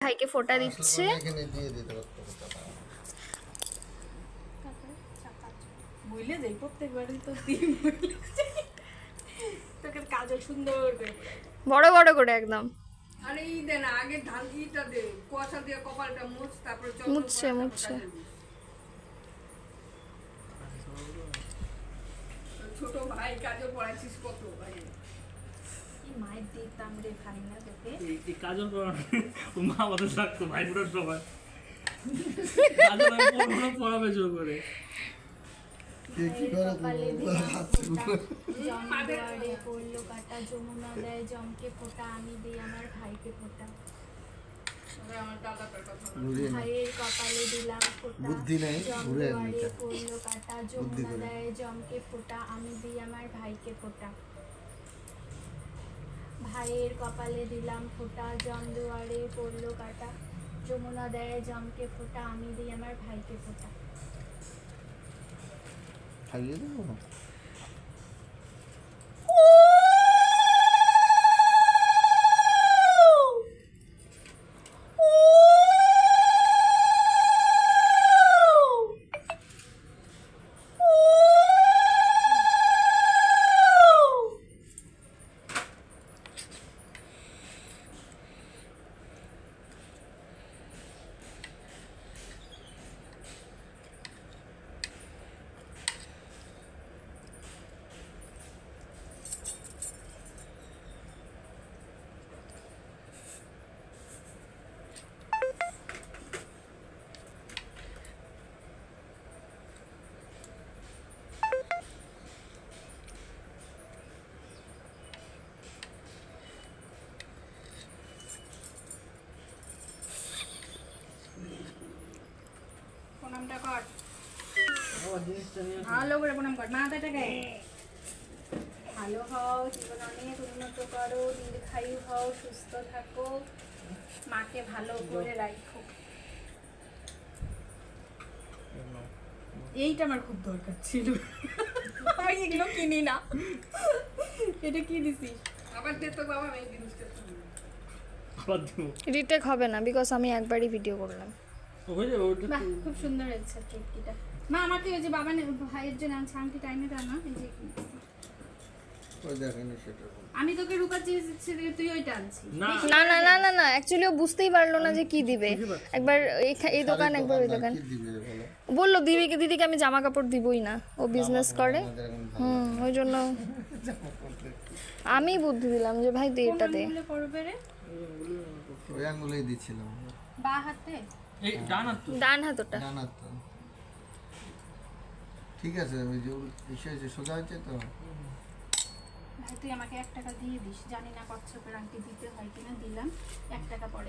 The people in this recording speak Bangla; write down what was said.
ভাইকে ফোঁটা দিচ্ছে। বুঝলে যাই প্রত্যেকবারই তো তোকে কাজল সুন্দর করে বড় বড় করে একদম। আরে এই দে না, আগে ধান ইটা দে, কুয়াশা দিয়ে কপালটা মুছ, তারপরে মুছছে মুছছে। ছোট ভাই কাজল পড়াইছিস কত ভাই, কি মাইর দিতাম রে ভাই না তোকে। এই কাজল পড়ানো মা আমাদের লাগতো ভাই পুরোর সময় কাজল আমি পড়াবে জোর করে। পড়লো কাটা, যমুনা দেয় জমকে ফোঁটা, আমি দিই আমার ভাইকে ফোঁটা। ভাইয়ের কপালে দিলাম ফোঁটা, জমদুয়ারে পড়লো কাটা, যমুনা দেয় জমকে ফোঁটা, আমি দিই আমার ভাইকে ফোঁটা। ভাইয়ের কপালে দিলাম ফোঁটা, জমদুয়ারে পড়লো কাটা, যমুনা দেয় জমকে ফোঁটা, আমি দিই আমার ভাইকে ফোঁটা। খাইয়ে দেবো না। প্রণামটা কর, ভালো করে প্রণাম কর, মাথাটাকে ভালো হও, জীবন অনেক উন্নত করো, দীর্ঘায়ু হও, সুস্থ থাকো, মাকে ভালো করে রাখো। এইটা আমার খুব দরকার ছিল, আমি এগুলো কিনি না। এটা কি দিছিস আবার? দে তো বাবা, এই জিনিসটা আবার দেবো রিটেক হবে না বিকজ আমি একবারই ভিডিও করলাম। হয়ে যাবে ওটা। বাহ, খুব সুন্দর হয়েছে চুটকিটা। মা আমাকে ওই যে বাবা ভাইয়ের জন্য আংটি টাইমে টানা, এই যে ওই দেখেনি সেটা বল। আমি তোকে রূপা চেয়েছি, তুই ওইটা আনছিস। না না না না না না অ্যাকচুয়ালি ও বুঝতেই পারলো না যে কি দিবে। একবার এই দোকান একবার ওই দোকান কি দিবে বলো? বললো দিদিকে আমি জামা কাপড় দিবই না, ও বিজনেস করে। আমাদের এখন ভালো ওই জন্য আমি বুদ্ধি দিলাম যে ভাই দে এটা দে। আঙুলে করবে রে, ওই আঙুলেই দিচ্ছিলাম। বা হাতে। এই ডান হাত তো ডান হাত ওটা। জানা তো ঠিক আছে, ওই যে বিষয় যে সোজা হচ্ছে তো। ভাই তুই আমাকে 1 টাকা দিয়ে দিস, জানি না কচ্ছপের আংটি দিতে হয় কিনা, দিলাম 1 টাকা পরে।